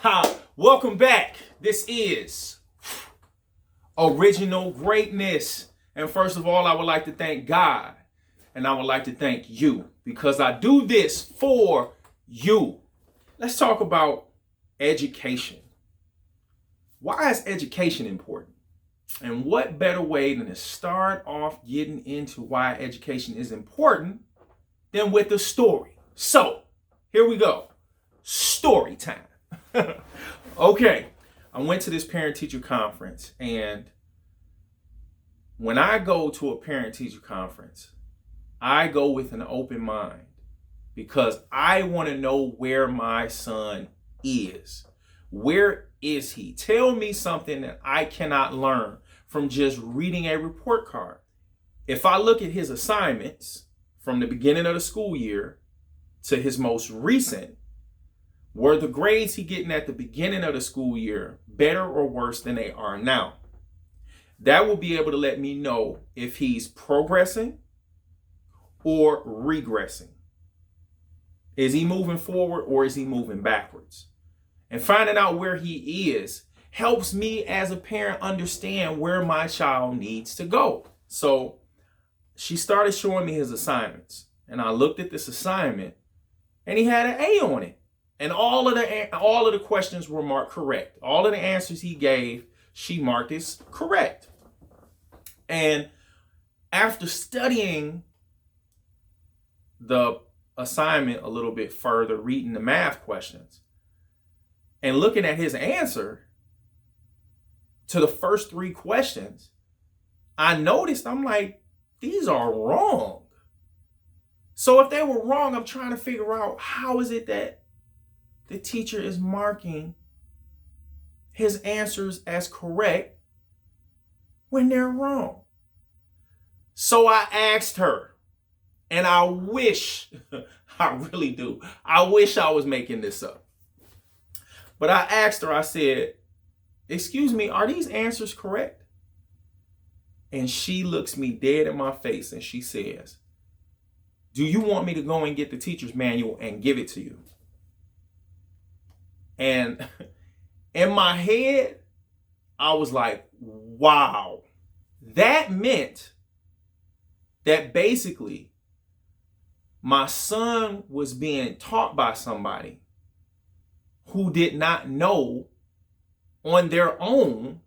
Ha! Welcome back. This is Original Greatness. And first of all, I would like to thank God and I would like to thank you because I do this for you. Let's talk about education. Why is education important? And what better way than to start off getting into why education is important than with a story? So, here we go. Story time. Okay, I went to this parent-teacher conference, and when I go to a parent-teacher conference, I go with an open mind because I want to know where my son is. Where is he? Tell me something that I cannot learn from just reading a report card. If I look at his assignments from the beginning of the school year to his most recent, were the grades he getting at the beginning of the school year better or worse than they are now? That will be able to let me know if he's progressing or regressing. Is he moving forward or is he moving backwards? And finding out where he is helps me as a parent understand where my child needs to go. So she started showing me his assignments, and I looked at this assignment and he had an A on it. And all of the questions were marked correct. All of the answers he gave, she marked as correct. And after studying the assignment a little bit further, reading the math questions, and looking at his answer to the first three questions, I noticed, I'm like, these are wrong. So if they were wrong, I'm trying to figure out how is it that the teacher is marking his answers as correct when they're wrong. So I asked her, and I wish, I really do, I wish I was making this up. But I asked her, I said, excuse me, are these answers correct? And she looks me dead in my face and she says, do you want me to go and get the teacher's manual and give it to you? And in my head, I was like, wow. That meant that basically my son was being taught by somebody who did not know on their own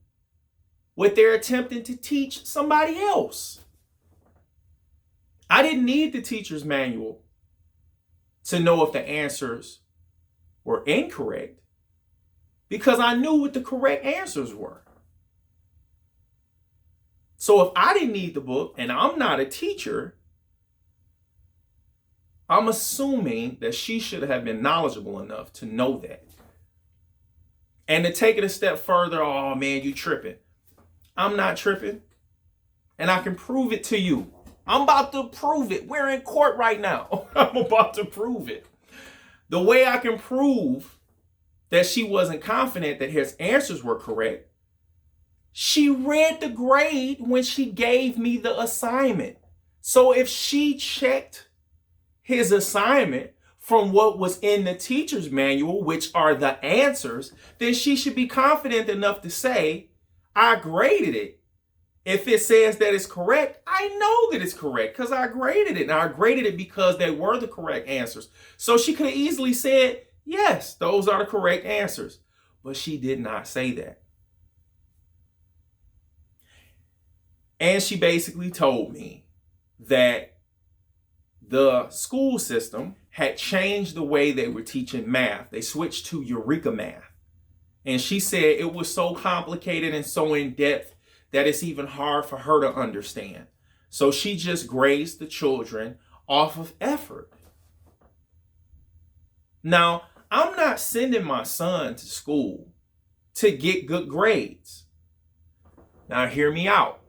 what they're attempting to teach somebody else. I didn't need the teacher's manual to know if the answers were incorrect because I knew what the correct answers were. So if I didn't need the book and I'm not a teacher, I'm assuming that she should have been knowledgeable enough to know that. And to take it a step further, oh man, you tripping. I'm not tripping. And I can prove it to you. I'm about to prove it. We're in court right now. I'm about to prove it. The way I can prove that she wasn't confident that his answers were correct, she read the grade when she gave me the assignment. So if she checked his assignment from what was in the teacher's manual, which are the answers, then she should be confident enough to say, I graded it. If it says that it's correct, I know that it's correct because I graded it. And I graded it because they were the correct answers. So she could have easily said, yes, those are the correct answers. But she did not say that. And she basically told me that the school system had changed the way they were teaching math. They switched to Eureka math. And she said it was so complicated and so in-depth that it's even hard for her to understand. So she just grades the children off of effort. Now, I'm not sending my son to school to get good grades. Now, hear me out.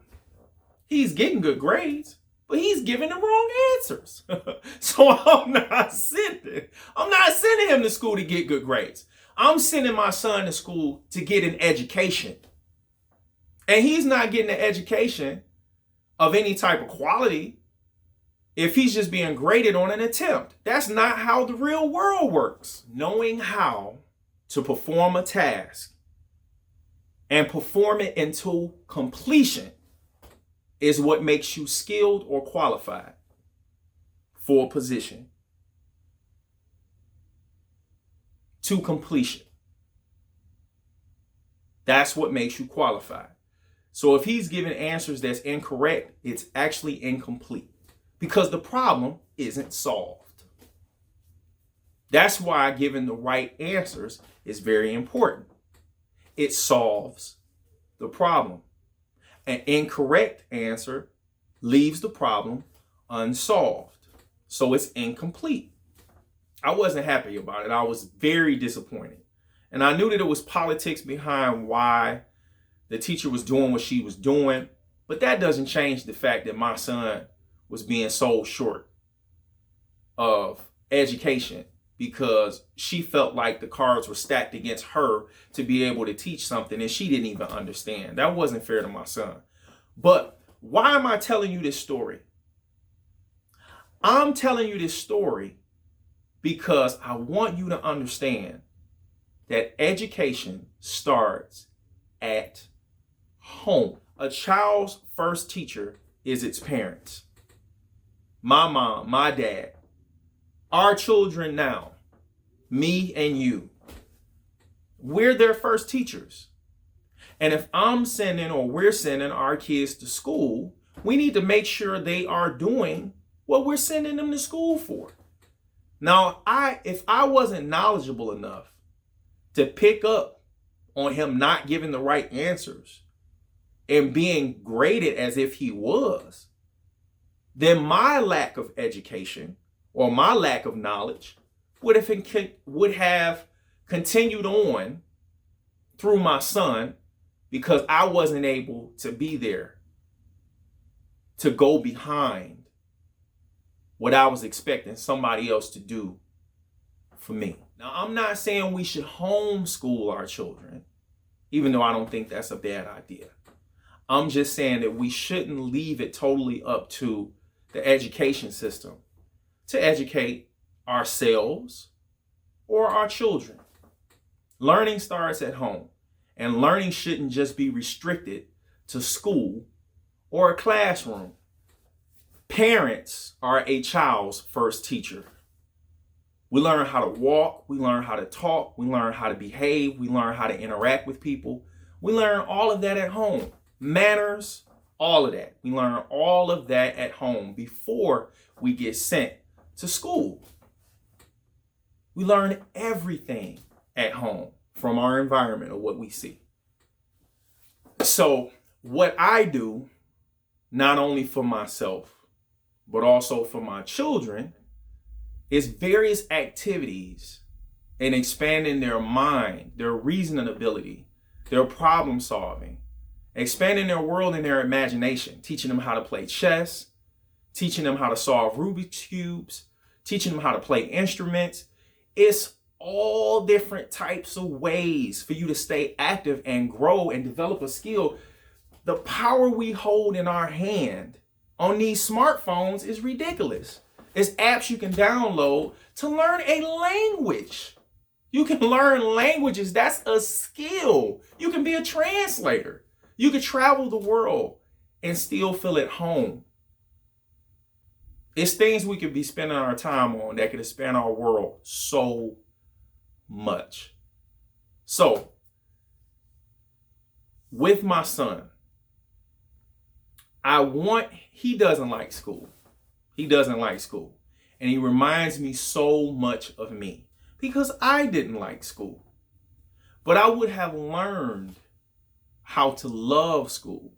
He's getting good grades, but he's giving the wrong answers. So I'm not sending him to school to get good grades. I'm sending my son to school to get an education. And he's not getting an education of any type of quality if he's just being graded on an attempt. That's not how the real world works. Knowing how to perform a task and perform it until completion is what makes you skilled or qualified for a position. To completion. That's what makes you qualified. So if he's giving answers that's incorrect, it's actually incomplete because the problem isn't solved. That's why giving the right answers is very important. It solves the problem. An incorrect answer leaves the problem unsolved. So it's incomplete. I wasn't happy about it. I was very disappointed. And I knew that it was politics behind why the teacher was doing what she was doing. But that doesn't change the fact that my son was being sold short of education because she felt like the cards were stacked against her to be able to teach something and she didn't even understand. That wasn't fair to my son. But why am I telling you this story? I'm telling you this story because I want you to understand that education starts at home. A child's first teacher is its parents. My mom, my dad, our children now, me and you. We're their first teachers. And if I'm sending or we're sending our kids to school, we need to make sure they are doing what we're sending them to school for. Now, if I wasn't knowledgeable enough to pick up on him not giving the right answers and being graded as if he was, then my lack of education or my lack of knowledge would have continued on through my son because I wasn't able to be there to go behind what I was expecting somebody else to do for me. Now, I'm not saying we should homeschool our children, even though I don't think that's a bad idea. I'm just saying that we shouldn't leave it totally up to the education system to educate ourselves or our children. Learning starts at home, and learning shouldn't just be restricted to school or a classroom. Parents are a child's first teacher. We learn how to walk, we learn how to talk, we learn how to behave, we learn how to interact with people. We learn all of that at home. Manners, all of that. We learn all of that at home before we get sent to school. We learn everything at home from our environment or what we see. So what I do, not only for myself, but also for my children, is various activities in expanding their mind, their reasoning ability, their problem solving, expanding their world and their imagination, teaching them how to play chess, teaching them how to solve Rubik's Cubes, teaching them how to play instruments. It's all different types of ways for you to stay active and grow and develop a skill. The power we hold in our hand on these smartphones is ridiculous. It's apps you can download to learn a language. You can learn languages. That's a skill. You can be a translator. You can travel the world and still feel at home. It's things we could be spending our time on that could expand our world so much. So, with my son, he doesn't like school. He doesn't like school. And he reminds me so much of me because I didn't like school. But I would have learned how to love school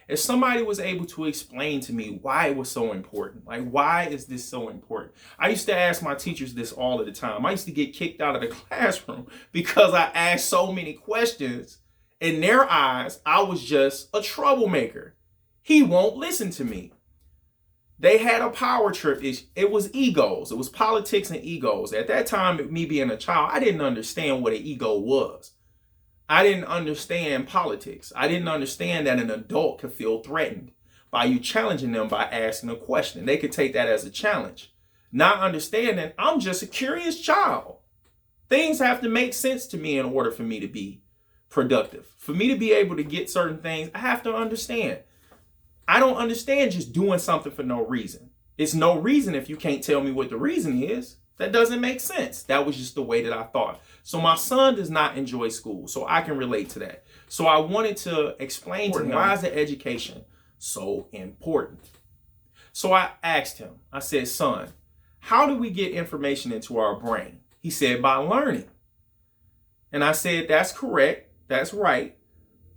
if somebody was able to explain to me why it was so important. Like, why is this so important? I used to ask my teachers this all of the time. I used to get kicked out of the classroom because I asked so many questions. In their eyes, I was just a troublemaker. He won't listen to me. They had a power trip. It was egos. It was politics and egos. At that time, me being a child, I didn't understand what an ego was. I didn't understand politics. I didn't understand that an adult could feel threatened by you challenging them by asking a question. They could take that as a challenge. Not understanding, I'm just a curious child. Things have to make sense to me in order for me to be productive. For me to be able to get certain things, I have to understand. I don't understand just doing something for no reason. It's no reason if you can't tell me what the reason is. That doesn't make sense. That was just the way that I thought. So my son does not enjoy school, so I can relate to that. So I wanted to explain to him, why is the education so important? So I asked him, I said, son, how do we get information into our brain? He said, by learning. And I said, that's correct. That's right.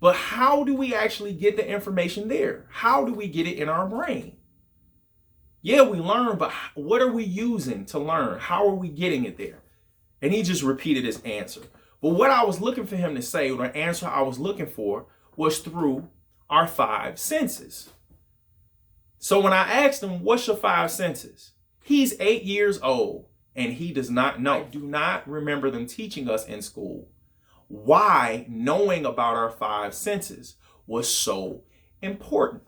But how do we actually get the information there? How do we get it in our brain? Yeah, we learn, but what are we using to learn? How are we getting it there? And he just repeated his answer. But what I was looking for him to say, or the answer I was looking for, was through our 5 senses. So when I asked him, what's your 5 senses? He's 8 years old and he does not know. I do not remember them teaching us in school why knowing about our 5 senses was so important.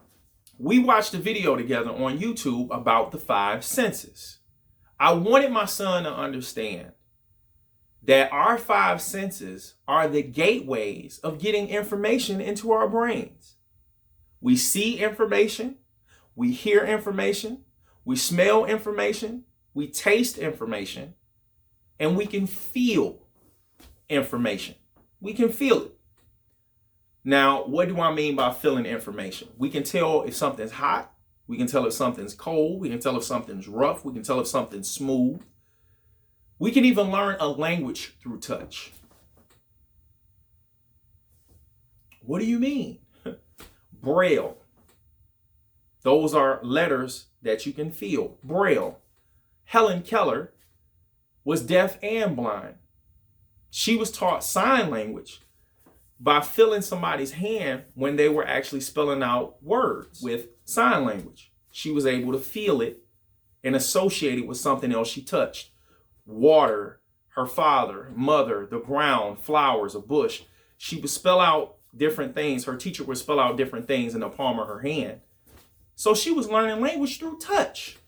We watched a video together on YouTube about the 5 senses. I wanted my son to understand that our 5 senses are the gateways of getting information into our brains. We see information, we hear information, we smell information, we taste information, and we can feel information. We can feel it. Now, what do I mean by feeling information? We can tell if something's hot. We can tell if something's cold. We can tell if something's rough. We can tell if something's smooth. We can even learn a language through touch. What do you mean? Braille. Those are letters that you can feel. Braille. Helen Keller was deaf and blind. She was taught sign language by feeling somebody's hand when they were actually spelling out words with sign language. She was able to feel it and associate it with something else she touched. Water, her father, mother, the ground, flowers, a bush. She would spell out different things. Her teacher would spell out different things in the palm of her hand. So she was learning language through touch.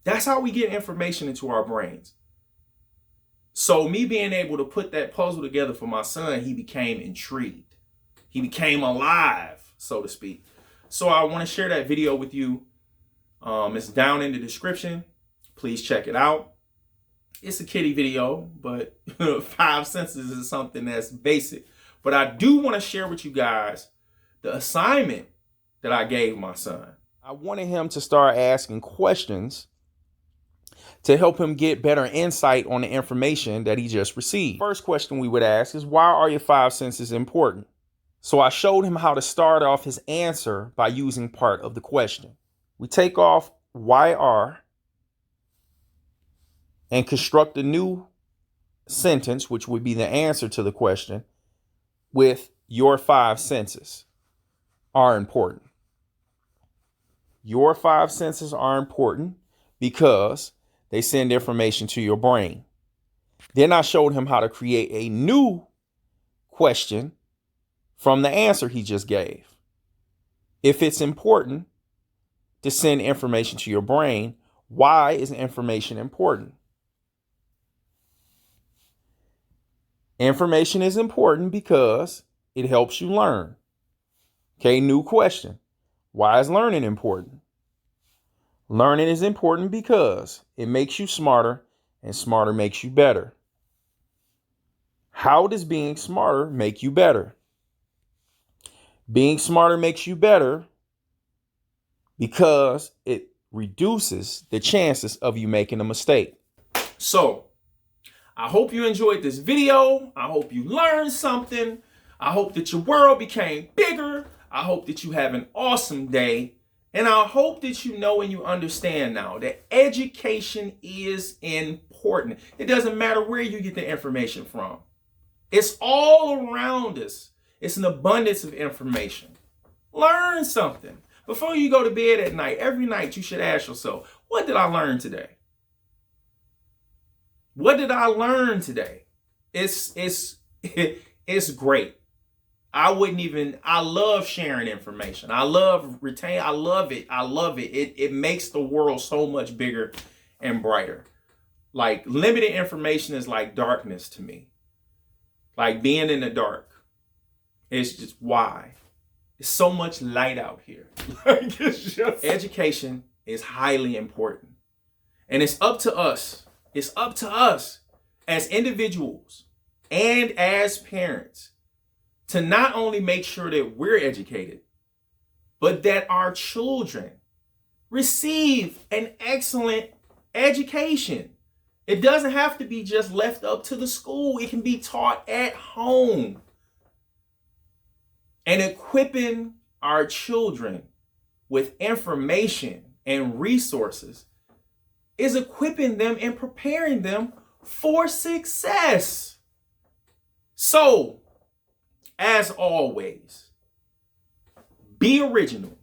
That's how we get information into our brains. So me being able to put that puzzle together for my son, he became intrigued. He became alive, so to speak. So I want to share that video with you. It's down in the description. Please check it out. It's a kiddie video, but 5 senses is something that's basic. But I do want to share with you guys the assignment that I gave my son. I wanted him to start asking questions to help him get better insight on the information that he just received. First question we would ask is, why are your 5 senses important? So I showed him how to start off his answer by using part of the question. We take off why are and construct a new sentence, which would be the answer to the question, with your 5 senses are important. Your 5 senses are important because they send information to your brain. Then I showed him how to create a new question from the answer he just gave. If it's important to send information to your brain, why is information important? Information is important because it helps you learn. Okay, new question. Why is learning important? Learning is important because it makes you smarter, and smarter makes you better. How does being smarter make you better? Being smarter makes you better because it reduces the chances of you making a mistake. So, I hope you enjoyed this video. I hope you learned something. I hope that your world became bigger. I hope that you have an awesome day. And I hope that you know and you understand now that education is important. It doesn't matter where you get the information from. It's all around us. It's an abundance of information. Learn something. Before you go to bed at night, every night you should ask yourself, what did I learn today? What did I learn today? It's great. I love sharing information. I love it. It makes the world so much bigger and brighter. Like limited information is like darkness to me. Like being in the dark. It's just why. There's so much light out here. Like it's just... Education is highly important. And it's up to us. It's up to us as individuals and as parents to not only make sure that we're educated, but that our children receive an excellent education. It doesn't have to be just left up to the school. It can be taught at home. And equipping our children with information and resources is equipping them and preparing them for success. So, as always, be original,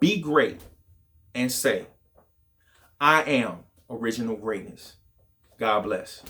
be great, and say, I am original greatness. God bless.